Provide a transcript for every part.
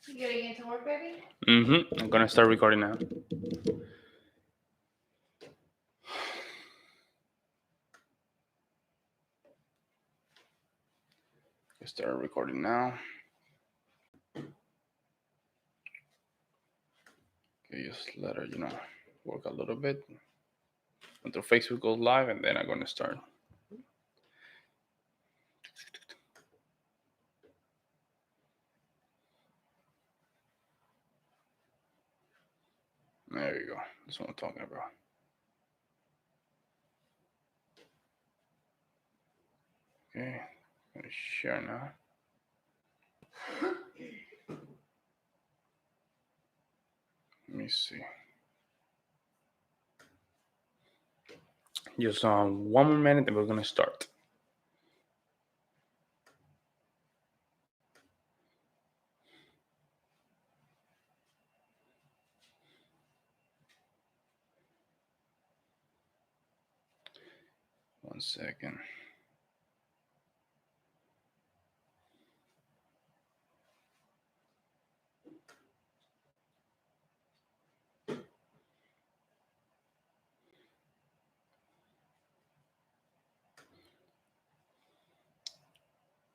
You getting into work, baby? I'm gonna start recording now. Start recording now. Okay, just let her, work a little bit until Facebook goes live, and then I'm gonna start. There you go. That's what I'm talking about. Okay, I'm gonna share now. Let me see. Just one more minute, and we're gonna start. One second.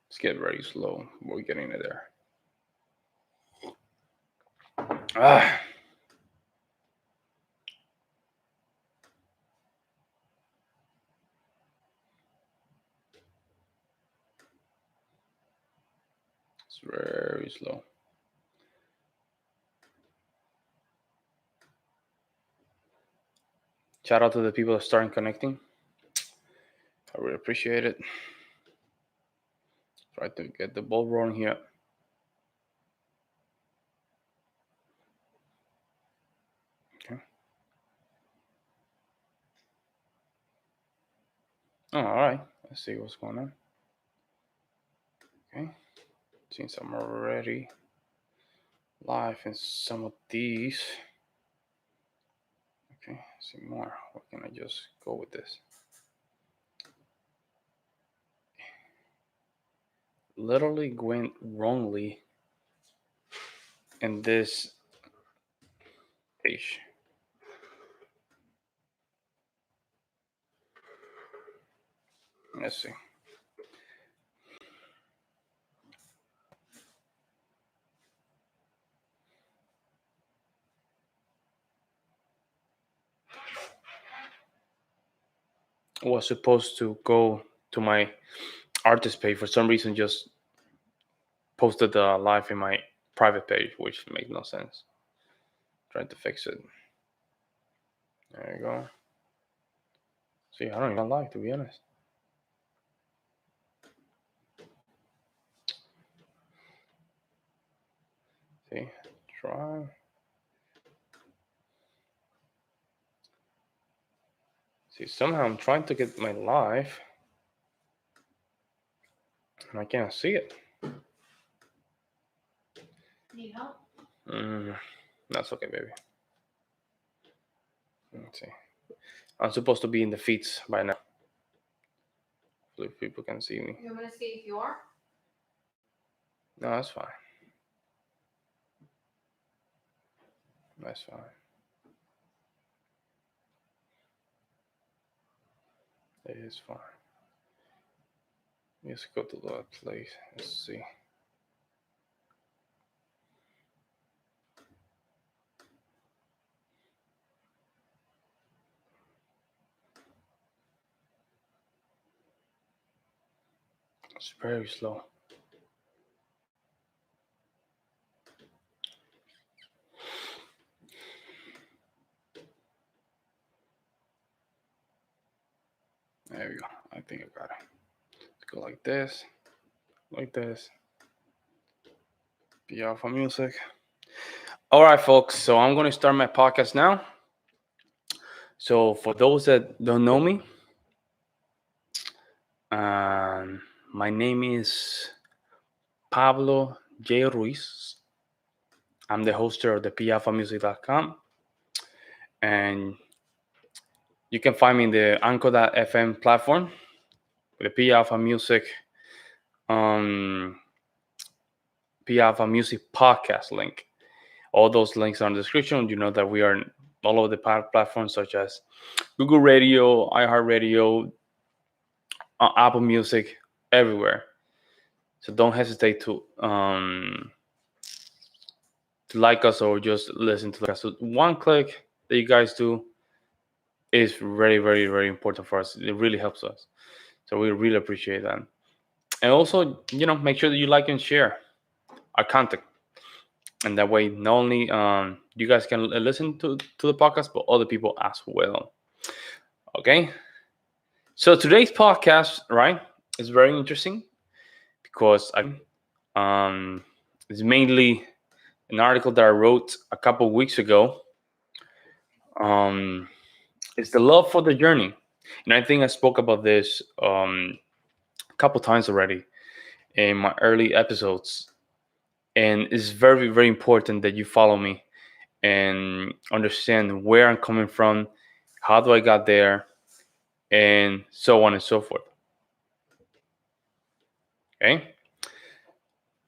Let's get very slow. We're getting it there. Ah. It's very slow. Shout out to the people that started connecting. I really appreciate it. Try to get the ball rolling here. Okay. Oh, all right. Let's see what's going on. Okay. Since I'm already live in some of these. Okay, see more. What can I just go with this? Literally went wrongly in this page. Let's see. Was supposed to go to my artist page. For some reason, just posted the live in my private page, which makes no sense. Trying to fix it. There you go. See, I don't even like, to be honest. See, try. See, somehow I'm trying to get my live, and I can't see it. Need help? That's okay, baby. Let's see. I'm supposed to be in the feeds by now. Hopefully people can see me. You want me to see if you are? No, that's fine. That's fine. It is fine. Let's go to that place. Let's see. It's very slow. There we go. I think I got it. Let's go like this. Like this. Be Alpha Music. All right, folks. So I'm going to start my podcast now. So for those that don't know me, my name is Pablo J. Ruiz. I'm the hoster of the PAlphaMusic.com. And you can find me in the Anchor.fm platform, the P Alpha Music P Alpha Music podcast link. All those links are in the description. You know that we are in all of the platforms such as Google Radio, iHeartRadio, Apple Music, everywhere. So don't hesitate to like us or just listen to us. So one click that you guys do is very, very, very important for us. It really helps us. So we really appreciate that. And also, make sure that you like and share our content. And that way, not only you guys can listen to the podcast, but other people as well. Okay? So today's podcast, right, is very interesting because it's mainly an article that I wrote a couple weeks ago. It's the love for the journey. And I think I spoke about this a couple times already in my early episodes. And it's very, very important that you follow me and understand where I'm coming from, how do I got there, and so on and so forth. Okay?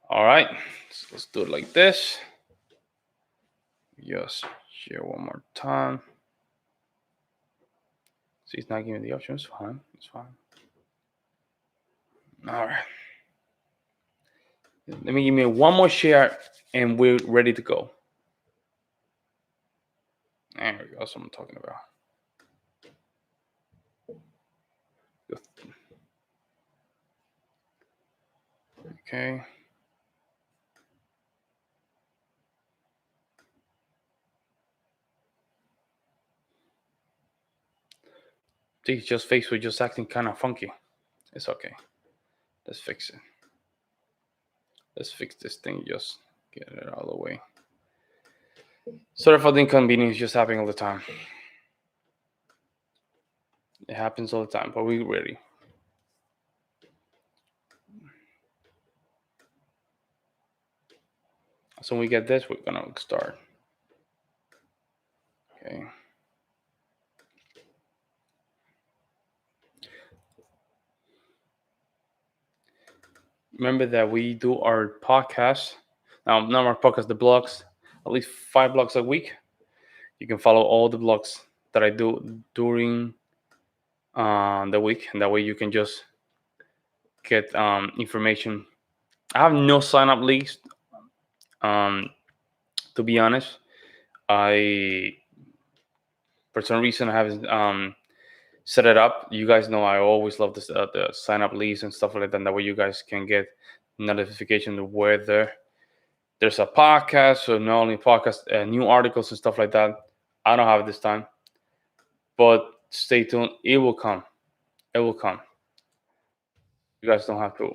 All right. So let's do it like this. Just share one more time. See, it's not giving the option. It's fine. It's fine. All right. Let me give me one more share and we're ready to go. There we go. That's what I'm talking about. Okay. See, just Facebook just acting kind of funky. It's okay. Let's fix it. Let's fix this thing. Just get it out of the way. Sorry for the inconvenience. Just happening all the time. It happens all the time, but we're ready. So when we get this, we're gonna start. Okay. Remember that we do our podcast. Now, not our podcast, the blogs, at least 5 blogs a week. You can follow all the blogs that I do during the week, and that way you can just get information. I have no sign-up links. To be honest, for some reason I haven't set it up. You guys know I always love this, the sign-up leads and stuff like that. That way you guys can get notification of whether there's a podcast or not only podcast, new articles and stuff like that. I don't have it this time, but stay tuned. It will come. It will come. You guys don't have to.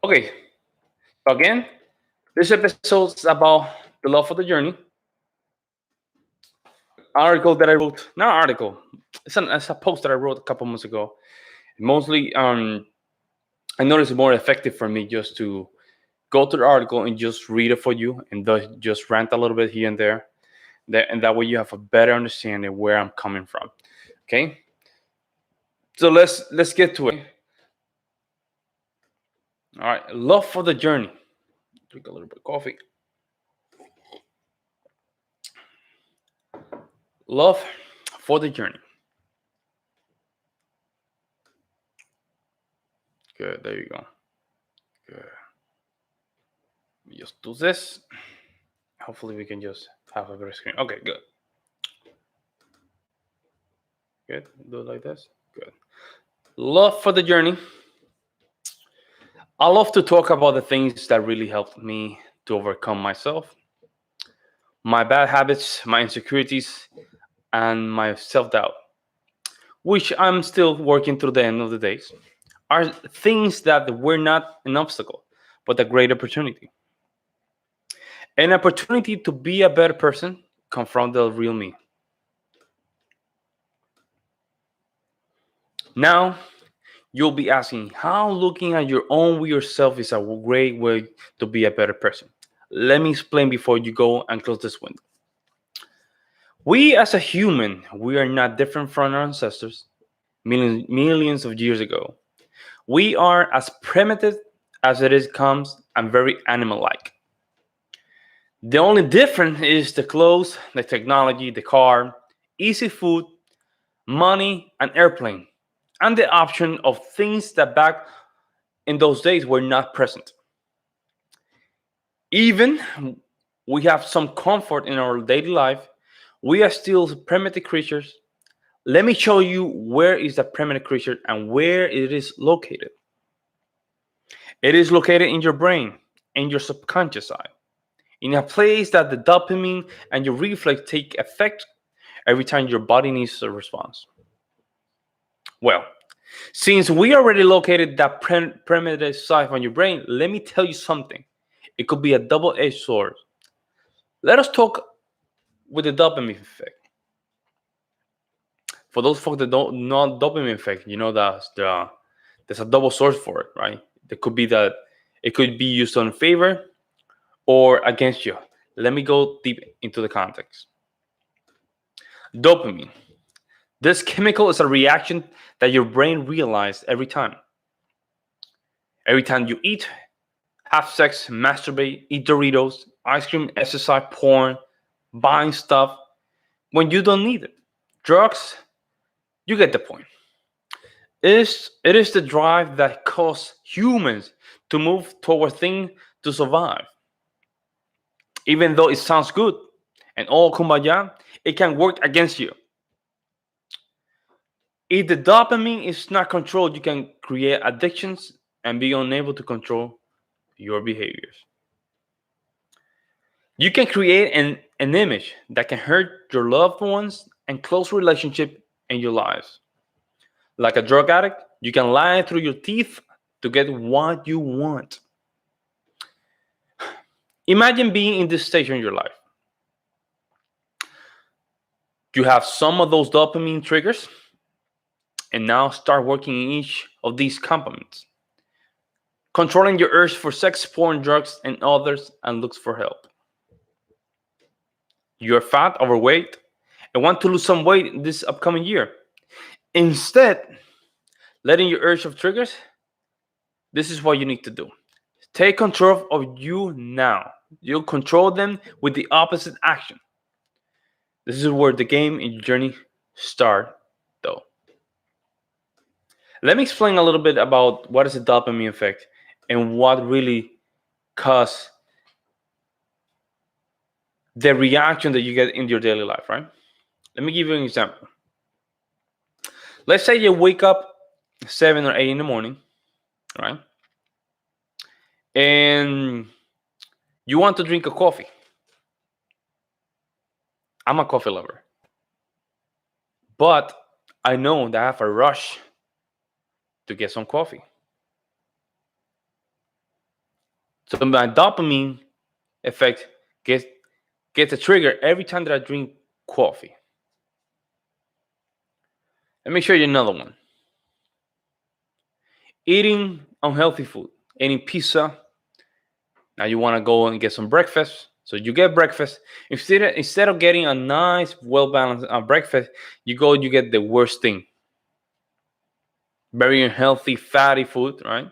Okay. Again, this episode is about the love for the journey. Article that I wrote, not an article. It's a post that I wrote a couple months ago. Mostly, I noticed it's more effective for me just to go to the article and just read it for you and just rant a little bit here and there. And that way you have a better understanding where I'm coming from. Okay? So let's get to it. All right. Love for the journey. Drink a little bit of coffee. Love for the journey. Good. There you go. Good. Let me just do this. Hopefully we can just have a better screen. Okay, good. Good. Do it like this. Good. Love for the journey. I love to talk about the things that really helped me to overcome myself, my bad habits, my insecurities, and my self-doubt, which I'm still working through the end of the days, are things that were not an obstacle, but a great opportunity. An opportunity to be a better person, confront the real me. Now, you'll be asking how looking at your own weird self is a great way to be a better person. Let me explain before you go and close this window. We as a human, we are not different from our ancestors millions of years ago. We are as primitive as it is comes and very animal-like. The only difference is the clothes, the technology, the car, easy food, money, an airplane, and the option of things that back in those days were not present. Even we have some comfort in our daily life, we are still primitive creatures. Let me show you where is the primitive creature and where it is located. It is located in your brain, in your subconscious side, in a place that the dopamine and your reflex take effect every time your body needs a response. Well, since we already located that primitive side on your brain, let me tell you something. It could be a double-edged sword. Let us talk with the dopamine effect. For those folks that don't know dopamine effect, you know that there's a double source for it, right? There could be that it could be used in favor or against you. Let me go deep into the context. Dopamine. This chemical is a reaction that your brain realizes every time. Every time you eat, have sex, masturbate, eat Doritos, ice cream, exercise, porn, buying stuff when you don't need it. Drugs, you get the point. It is the drive that causes humans to move toward things to survive. Even though it sounds good and all kumbaya, it can work against you. If the dopamine is not controlled, you can create addictions and be unable to control your behaviors. You can create an image that can hurt your loved ones and close relationship in your lives. Like a drug addict, you can lie through your teeth to get what you want. Imagine being in this stage in your life. You have some of those dopamine triggers, and now start working in each of these components. Controlling your urge for sex, porn, drugs, and others, and looks for help. You're fat, overweight, and want to lose some weight this upcoming year. Instead, letting your urge of triggers, this is what you need to do. Take control of you now. You'll control them with the opposite action. This is where the game and your journey start, though. Let me explain a little bit about what is the dopamine effect and what really causes the reaction that you get in your daily life, right? Let me give you an example. Let's say you wake up 7 or 8 in the morning, right? And you want to drink a coffee. I'm a coffee lover. But I know that I have a rush to get some coffee. So my dopamine effect gets a trigger every time that I drink coffee. Let me show you another one. Eating unhealthy food, eating pizza. Now you want to go and get some breakfast. So you get breakfast. Instead of getting a nice, well-balanced breakfast, you get the worst thing. Very unhealthy, fatty food, right?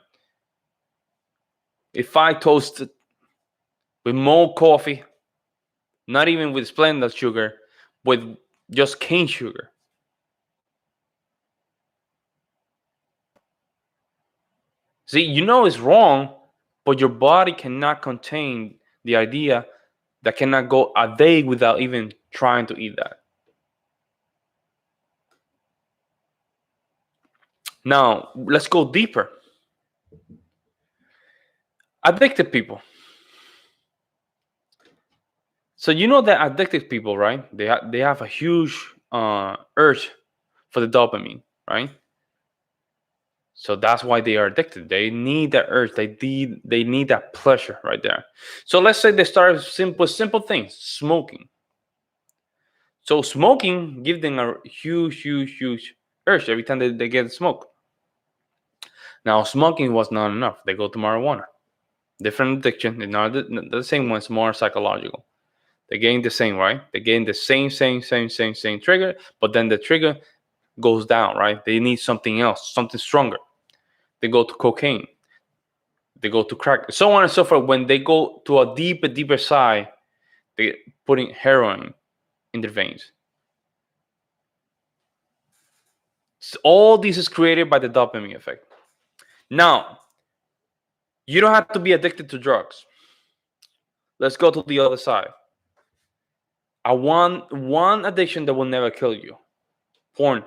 If I toast it with more coffee, not even with splendid sugar, with just cane sugar. See, you know it's wrong, but your body cannot contain the idea that cannot go a day without even trying to eat that. Now, let's go deeper. Addicted people. So you know that addicted people, right? They have a huge urge for the dopamine, right? So that's why they are addicted. They need that urge. They need that pleasure right there. So let's say they start simple things, smoking. So smoking gives them a huge urge every time they get smoke. Now smoking was not enough. They go to marijuana. Different addiction. They're not the same one. It's more psychological. They gain the same, right? They gain the same trigger, but then the trigger goes down, right? They need something else, something stronger. they go to cocaine, they go to crack, so on and so forth. When they go to a deeper side, they putting heroin in their veins. So all this is created by the dopamine effect. Now, you don't have to be addicted to drugs. Let's go to the other side. I want one addiction that will never kill you. Porn.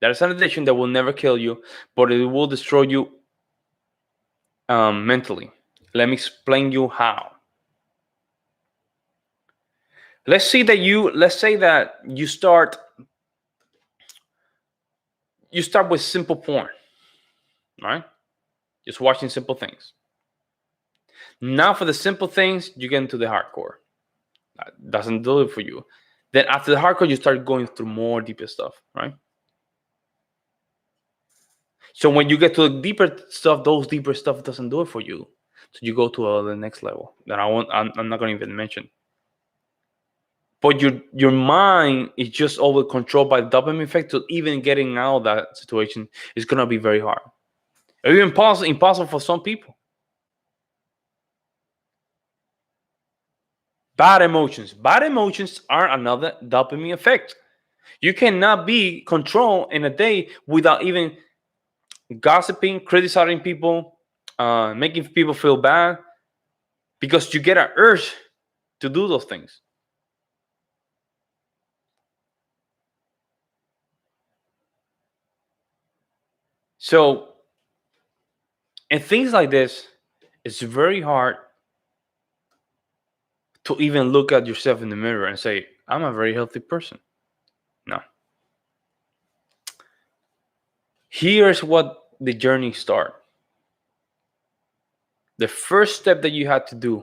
That is an addiction that will never kill you, but it will destroy you mentally. Let me explain you how. Let's say that you start with simple porn, right? Just watching simple things. Now for the simple things, you get into the hardcore. That doesn't do it for you. Then after the hardcore, you start going through more deeper stuff, right? So when you get to the deeper stuff, those deeper stuff doesn't do it for you. So you go to the next level that I'm not going to even mention. But your mind is just always controlled by the dopamine effect. So even getting out of that situation is going to be very hard. Or even impossible for some people. Bad emotions. Bad emotions are another dopamine effect. You cannot be controlled in a day without even gossiping, criticizing people, making people feel bad, because you get an urge to do those things. So, and things like this, it's very hard to even look at yourself in the mirror and say, I'm a very healthy person. No. Here's what the journey starts. The first step that you had to do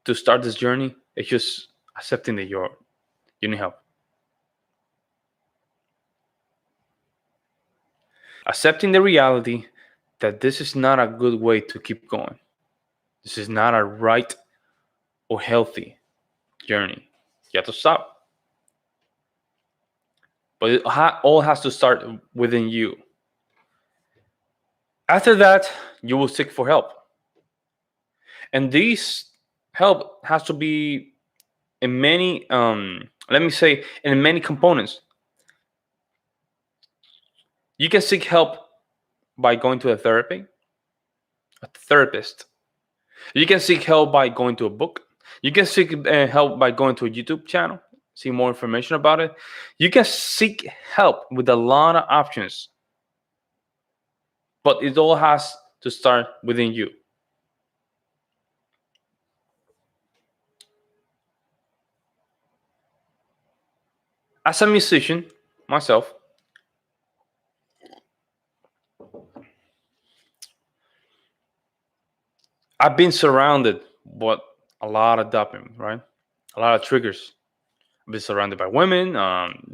to start this journey is just accepting that you need help. Accepting the reality that this is not a good way to keep going. This is not a right or healthy journey. You have to stop. But it all has to start within you. After that, you will seek for help. And this help has to be in many, in many components. You can seek help by going to a therapist. You can seek help by going to a book. You can seek help by going to a YouTube channel, see more information about it. You can seek help with a lot of options. But it all has to start within you. As a musician, myself, I've been surrounded with a lot of dopamine, right? A lot of triggers. I've been surrounded by women,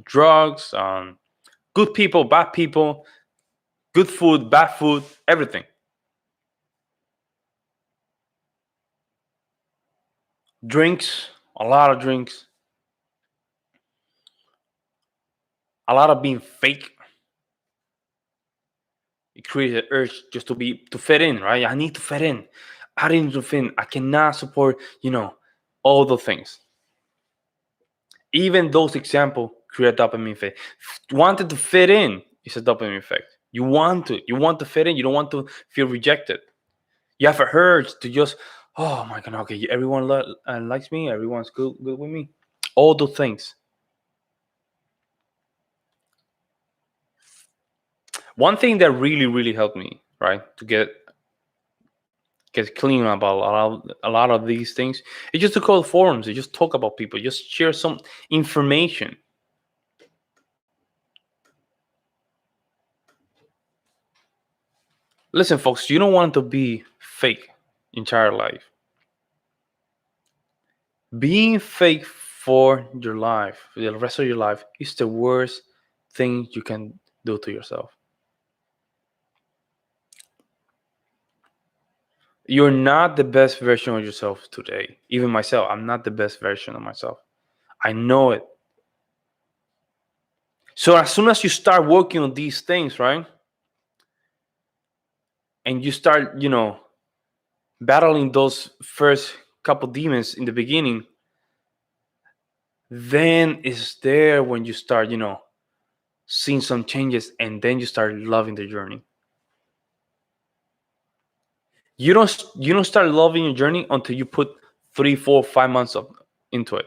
drugs, good people, bad people, good food, bad food, everything. Drinks, a lot of drinks, a lot of being fake. It creates an urge just to fit in, right? I need to fit in. I need to fit in. I cannot support, all the things. Even those examples create dopamine effect. Wanted to fit in is a dopamine effect. You want to fit in. You don't want to feel rejected. You have a urge to just, oh my God, okay, everyone likes me. Everyone's good with me. All those things. One thing that really, really helped me, right, to get clean about a lot of these things, is just to call forums. You just talk about people. Just share some information. Listen, folks, you don't want to be fake entire life. Being fake for your life, for the rest of your life, is the worst thing you can do to yourself. You're not the best version of yourself today. Even myself, I'm not the best version of myself. I know it. So as soon as you start working on these things, right? and you start, battling those first couple demons in the beginning, then it's there when you start, seeing some changes, and then you start loving the journey. You don't start loving your journey until you put 3, 4, 5 months into it.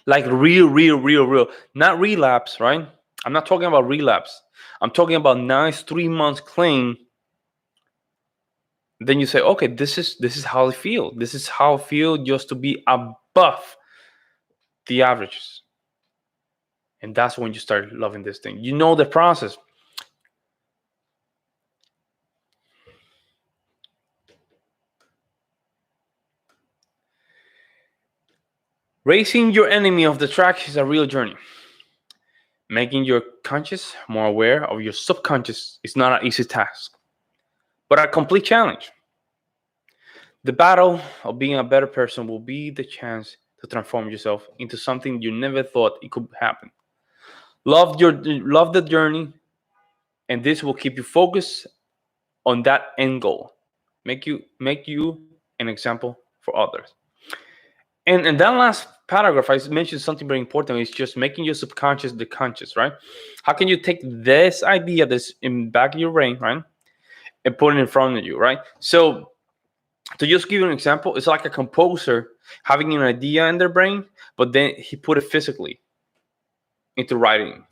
Like real. Not relapse, right? I'm not talking about relapse. I'm talking about nice 3 months clean. Then you say, okay, this is how I feel. This is how I feel just to be above the averages. And that's when you start loving this thing. You know the process. Raising your enemy off the track is a real journey. Making your conscious more aware of your subconscious is not an easy task, but a complete challenge. The battle of being a better person will be the chance to transform yourself into something you never thought it could happen. Love the journey, and this will keep you focused on that end goal. Make you an example for others. And that last paragraph, I mentioned something very important. It's just making your subconscious the conscious, right? How can you take this idea that's in the back of your brain, right, and put it in front of you, right? So to just give you an example, it's like a composer having an idea in their brain, but then he put it physically into writing.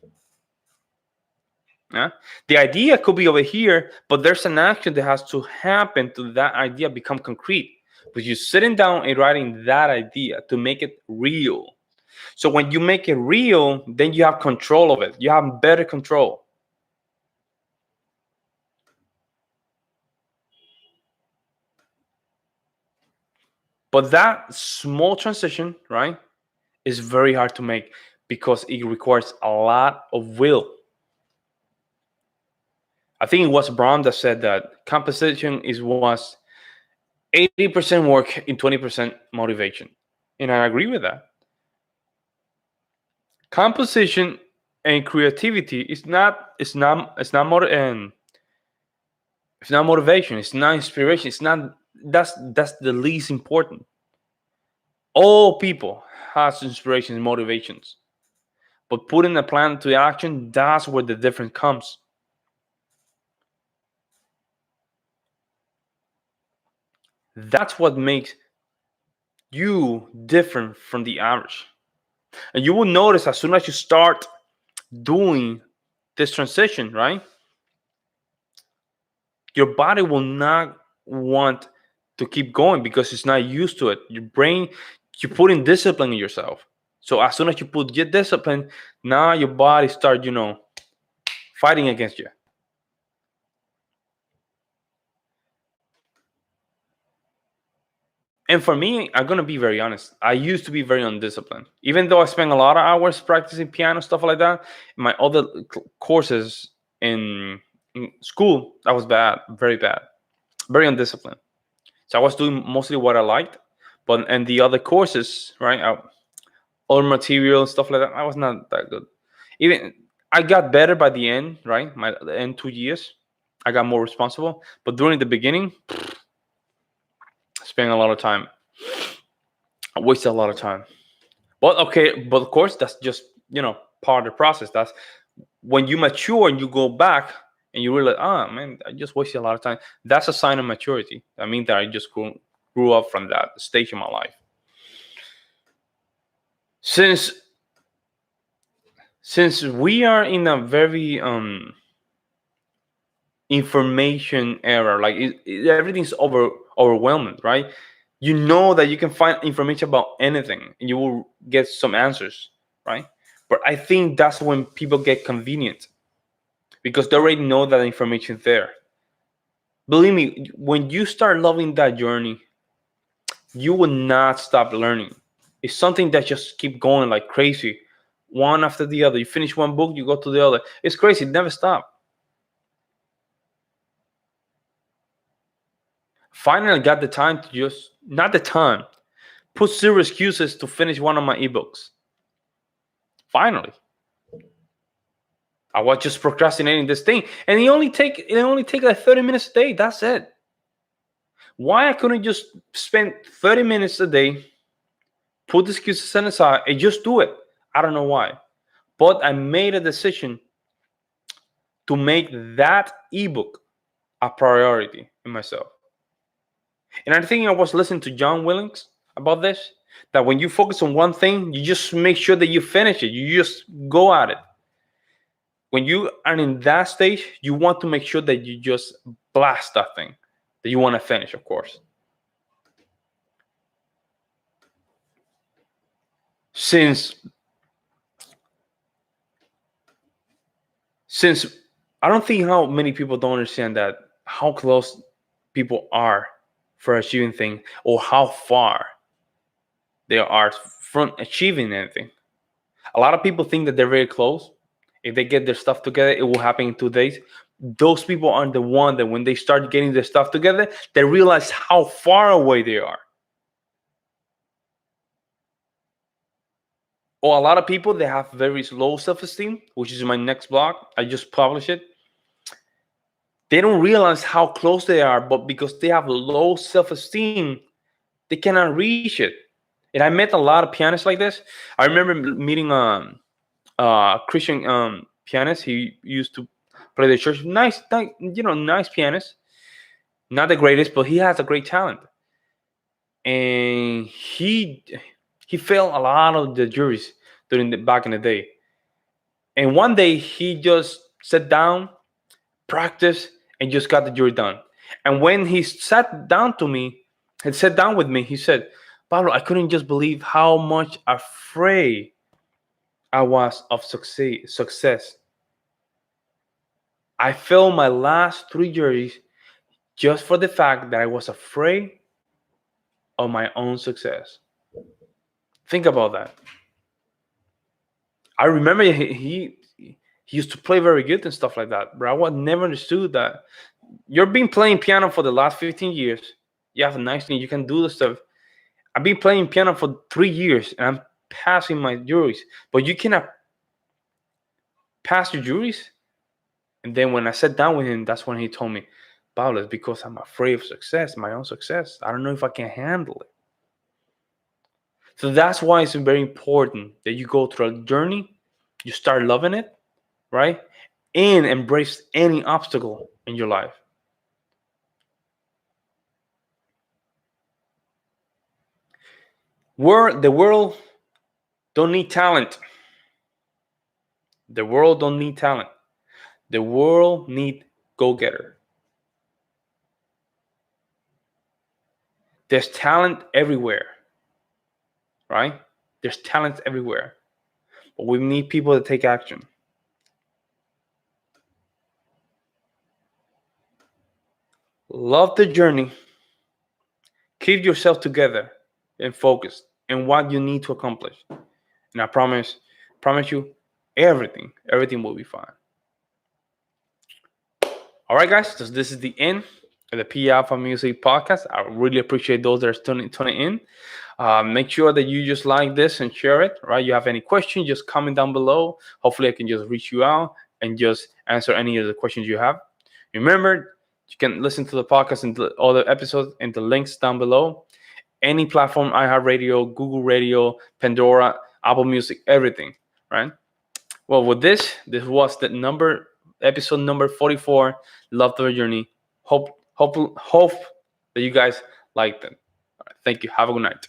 Yeah? The idea could be over here, but there's an action that has to happen to that idea become concrete. But you're sitting down and writing that idea to make it real. So when you make it real, then you have control of it. You have better control. But that small transition, right, is very hard to make because it requires a lot of will. I think it was Brahm that said that composition was 80% work and 20% motivation. And I agree with that. Composition and creativity is not motivation. It's not inspiration. It's not that's the least important. All people has inspirations and motivations. But putting a plan to action, that's where the difference comes. That's what makes you different from the average. And you will notice as soon as you start doing this transition, right? Your body will not want to keep going because it's not used to it. Your brain, you put in discipline in yourself. So as soon as you put your discipline, now your body start, fighting against you. And for me, I'm gonna be very honest. I used to be very undisciplined. Even though I spent a lot of hours practicing piano, stuff like that, my other courses in school, I was bad, very bad, very undisciplined. So I was doing mostly what I liked, but and the other courses, right, all material stuff like that, I was not that good. Even I got better by the end, right? My end 2 years, I got more responsible. But during the beginning, spending a lot of time. I wasted a lot of time. But of course, that's just part of the process. That's when you mature and you go back and you realize, man, I just wasted a lot of time. That's a sign of maturity. I mean that I just grew up from that stage in my life. Since we are in a very information era, like everything's overwhelming, right? You know that you can find information about anything and you will get some answers, right? But I think that's when people get convenient because they already know that information is there. Believe me, when you start loving that journey, you will not stop learning. It's something that just keep going like crazy, one after the other. You finish one book, you go to the other. It's crazy. It never stops. Finally got the time to just, not the time, put zero excuses to finish one of my ebooks. Finally. I was just procrastinating this thing, and it only take like 30 minutes a day. That's it. Why I couldn't just spend 30 minutes a day, put the excuses aside, and just do it? I don't know why, but I made a decision to make that ebook a priority in myself. And I think I was listening to John Willings about this, that when you focus on one thing, you just make sure that you finish it. You just go at it. When you are in that stage, you want to make sure that you just blast that thing that you want to finish, of course. Since I don't think how many people don't understand that how close people are for achieving things, or how far they are from achieving anything. A lot of people think that they're very close. If they get their stuff together, it will happen in 2 days. Those people are the one that when they start getting their stuff together, they realize how far away they are. Or a lot of people, they have very low self-esteem, which is my next blog. I just published it. They don't realize how close they are, but because they have low self-esteem, they cannot reach it. And I met a lot of pianists like this. I remember meeting Christian pianist. He used to play the church. Nice pianist. Not the greatest, but he has a great talent. And he failed a lot of the juries back in the day. And one day he just sat down, practiced, and just got the jury done. And when he sat down with me, he said, "Pablo, I couldn't just believe how much afraid I was of success. I failed my last 3 juries just for the fact that I was afraid of my own success." Think about that. I remember he used to play very good and stuff like that, but I never understood that you've been playing piano for the last 15 years. You have a nice thing, you can do the stuff. I've been playing piano for 3 years and I'm passing my juries, but you cannot pass your juries. And then when I sat down with him, that's when he told me, "Pablo, it's because I'm afraid of success, my own success. I don't know if I can handle it." So that's why it's very important that you go through a journey, you start loving it, right? And embrace any obstacle in your life. The world don't need talent. The world don't need talent. The world need go-getter. There's talent everywhere, right? There's talent everywhere. But we need people to take action. Love the journey. Keep yourself together and focused on what you need to accomplish. And I promise you, everything will be fine. All right, guys, so this is the end of the P Alpha Music Podcast. I really appreciate those that are tuning in. Make sure that you just like this and share it, right? You have any questions, just comment down below. Hopefully I can just reach you out and just answer any of the questions you have. Remember, you can listen to the podcast and all the episodes and the links down below. Any platform, iHeartRadio, Google Radio, Pandora, Apple Music, everything, right? Well, with this was the episode number 44, Love the Journey. Hope that you guys liked it. All right, thank you. Have a good night.